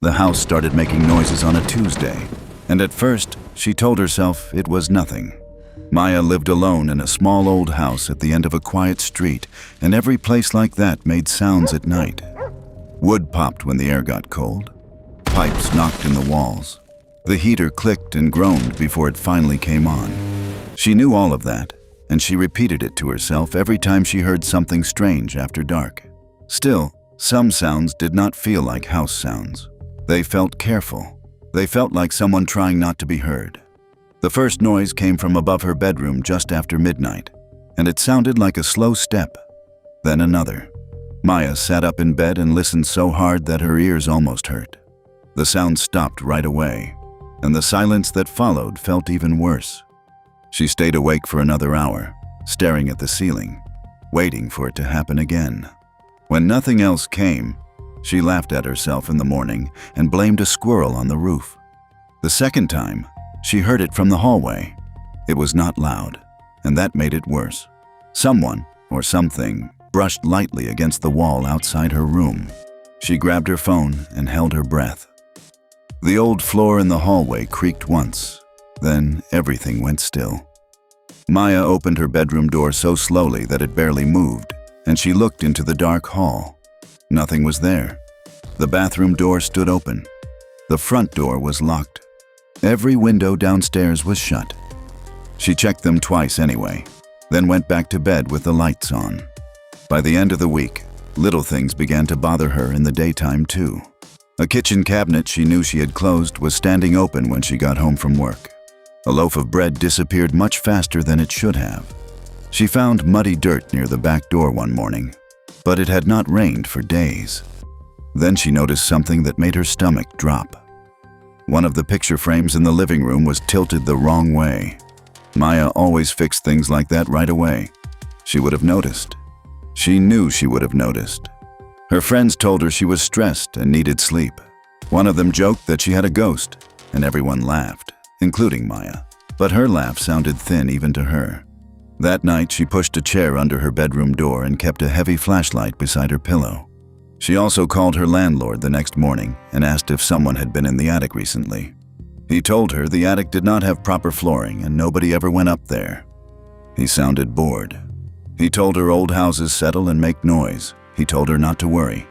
The house started making noises on a Tuesday, and at first, she told herself it was nothing. Maya lived alone in a small old house at the end of a quiet street, and every place like that made sounds at night. Wood popped when the air got cold. Pipes knocked in the walls. The heater clicked and groaned before it finally came on. She knew all of that, and she repeated it to herself every time she heard something strange after dark. Still, some sounds did not feel like house sounds. They felt careful. They felt like someone trying not to be heard. The first noise came from above her bedroom just after midnight, and it sounded like a slow step, then another. Maya sat up in bed and listened so hard that her ears almost hurt. The sound stopped right away, and the silence that followed felt even worse. She stayed awake for another hour, staring at the ceiling, waiting for it to happen again. When nothing else came, she laughed at herself in the morning and blamed a squirrel on the roof. The second time, she heard it from the hallway. It was not loud, and that made it worse. Someone, or something, brushed lightly against the wall outside her room. She grabbed her phone and held her breath. The old floor in the hallway creaked once, then everything went still. Maya opened her bedroom door so slowly that it barely moved, and she looked into the dark hall. Nothing was there. The bathroom door stood open. The front door was locked. Every window downstairs was shut. She checked them twice anyway, then went back to bed with the lights on. By the end of the week, little things began to bother her in the daytime too. A kitchen cabinet she knew she had closed was standing open when she got home from work. A loaf of bread disappeared much faster than it should have. She found muddy dirt near the back door one morning, but it had not rained for days. Then she noticed something that made her stomach drop. One of the picture frames in the living room was tilted the wrong way. Maya always fixed things like that right away. She would have noticed. She knew she would have noticed. Her friends told her she was stressed and needed sleep. One of them joked that she had a ghost, and everyone laughed, including Maya. But her laugh sounded thin even to her. That night, she pushed a chair under her bedroom door and kept a heavy flashlight beside her pillow. She also called her landlord the next morning and asked if someone had been in the attic recently. He told her the attic did not have proper flooring and nobody ever went up there. He sounded bored. He told her old houses settle and make noise. He told her not to worry.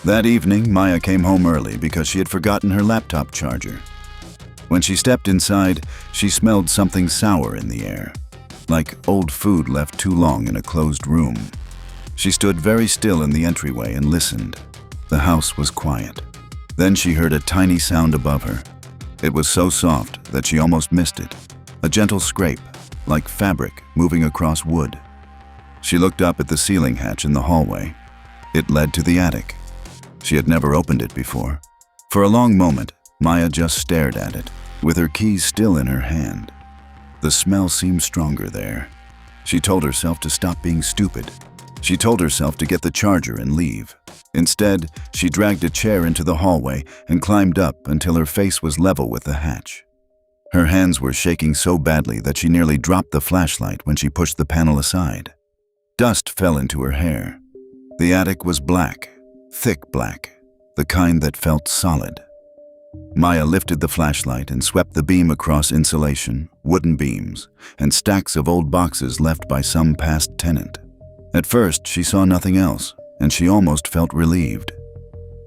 That evening, Maya came home early because she had forgotten her laptop charger. When she stepped inside, she smelled something sour in the air, like old food left too long in a closed room. She stood very still in the entryway and listened. The house was quiet. Then she heard a tiny sound above her. It was so soft that she almost missed it. A gentle scrape, like fabric moving across wood. She looked up at the ceiling hatch in the hallway. It led to the attic. She had never opened it before. For a long moment, Maya just stared at it, with her keys still in her hand. The smell seemed stronger there. She told herself to stop being stupid. She told herself to get the charger and leave. Instead, she dragged a chair into the hallway and climbed up until her face was level with the hatch. Her hands were shaking so badly that she nearly dropped the flashlight when she pushed the panel aside. Dust fell into her hair. The attic was black, thick black, the kind that felt solid. Maya lifted the flashlight and swept the beam across insulation, wooden beams, and stacks of old boxes left by some past tenant. At first, she saw nothing else, and she almost felt relieved.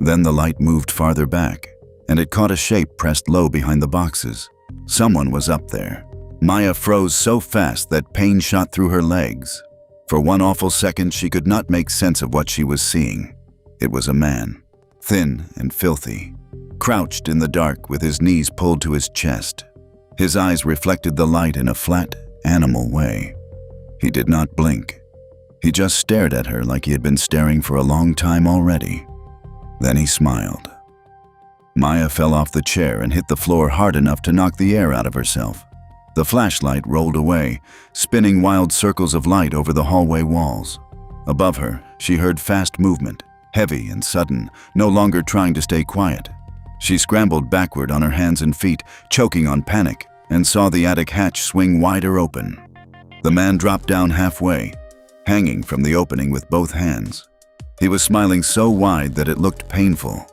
Then the light moved farther back, and it caught a shape pressed low behind the boxes. Someone was up there. Maya froze so fast that pain shot through her legs. For one awful second, she could not make sense of what she was seeing. It was a man, thin and filthy, crouched in the dark with his knees pulled to his chest. His eyes reflected the light in a flat, animal way. He did not blink. He just stared at her like he had been staring for a long time already. Then he smiled. Maya fell off the chair and hit the floor hard enough to knock the air out of herself. The flashlight rolled away, spinning wild circles of light over the hallway walls. Above her, she heard fast movement, heavy and sudden, no longer trying to stay quiet. She scrambled backward on her hands and feet, choking on panic, and saw the attic hatch swing wider open. The man dropped down halfway, hanging from the opening with both hands. He was smiling so wide that it looked painful.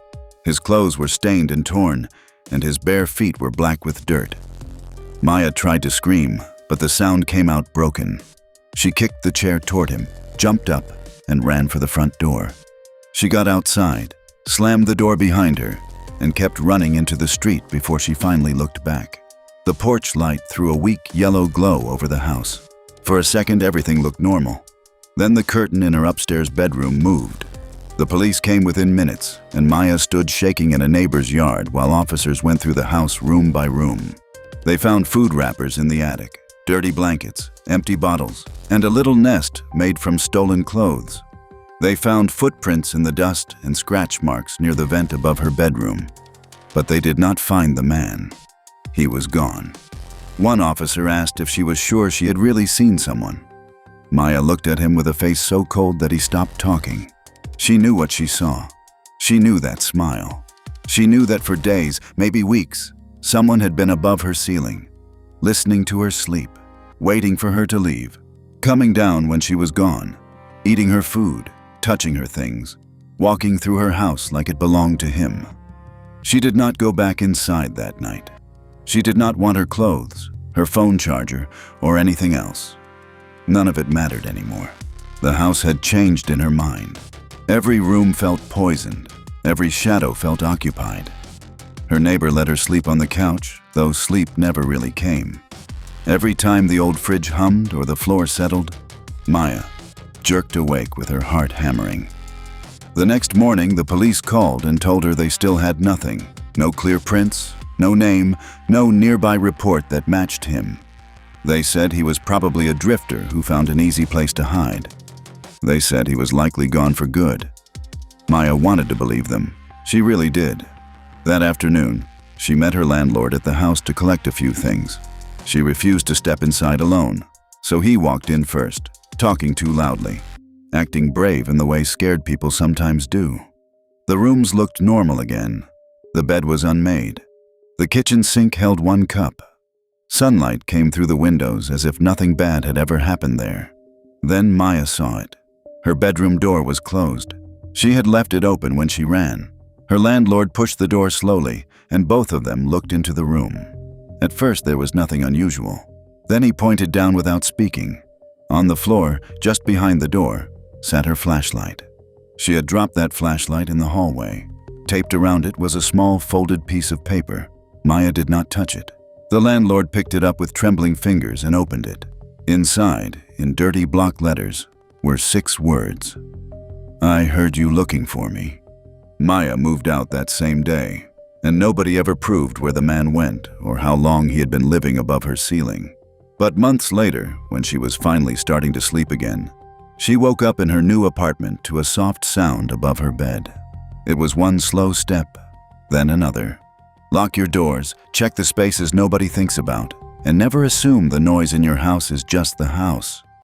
His clothes were stained and torn, and his bare feet were black with dirt. Maya tried to scream, but the sound came out broken. She kicked the chair toward him, jumped up, and ran for the front door. She got outside, slammed the door behind her, and kept running into the street before she finally looked back. The porch light threw a weak yellow glow over the house. For a second, everything looked normal. Then the curtain in her upstairs bedroom moved. The police came within minutes, and Maya stood shaking in a neighbor's yard while officers went through the house room by room. They found food wrappers in the attic, dirty blankets, empty bottles, and a little nest made from stolen clothes. They found footprints in the dust and scratch marks near the vent above her bedroom. But they did not find the man. He was gone. One officer asked if she was sure she had really seen someone. Maya looked at him with a face so cold that he stopped talking. She knew what she saw. She knew that smile. She knew that for days, maybe weeks, someone had been above her ceiling, listening to her sleep, waiting for her to leave, coming down when she was gone, eating her food, touching her things, walking through her house like it belonged to him. She did not go back inside that night. She did not want her clothes, her phone charger, or anything else. None of it mattered anymore. The house had changed in her mind. Every room felt poisoned. Every shadow felt occupied. Her neighbor let her sleep on the couch, though sleep never really came. Every time the old fridge hummed or the floor settled, Maya jerked awake with her heart hammering. The next morning, the police called and told her they still had nothing. No clear prints, no name, no nearby report that matched him. They said he was probably a drifter who found an easy place to hide. They said he was likely gone for good. Maya wanted to believe them. She really did. That afternoon, she met her landlord at the house to collect a few things. She refused to step inside alone, so he walked in first, talking too loudly, acting brave in the way scared people sometimes do. The rooms looked normal again. The bed was unmade. The kitchen sink held one cup. Sunlight came through the windows as if nothing bad had ever happened there. Then Maya saw it. Her bedroom door was closed. She had left it open when she ran. Her landlord pushed the door slowly, and both of them looked into the room. At first, there was nothing unusual. Then he pointed down without speaking. On the floor, just behind the door, sat her flashlight. She had dropped that flashlight in the hallway. Taped around it was a small folded piece of paper. Maya did not touch it. The landlord picked it up with trembling fingers and opened it. Inside, in dirty block letters, were 6 words. "I heard you looking for me." Maya moved out that same day, and nobody ever proved where the man went or how long he had been living above her ceiling. But months later, when she was finally starting to sleep again, she woke up in her new apartment to a soft sound above her bed. It was one slow step, then another. Lock your doors, check the spaces nobody thinks about, and never assume the noise in your house is just the house.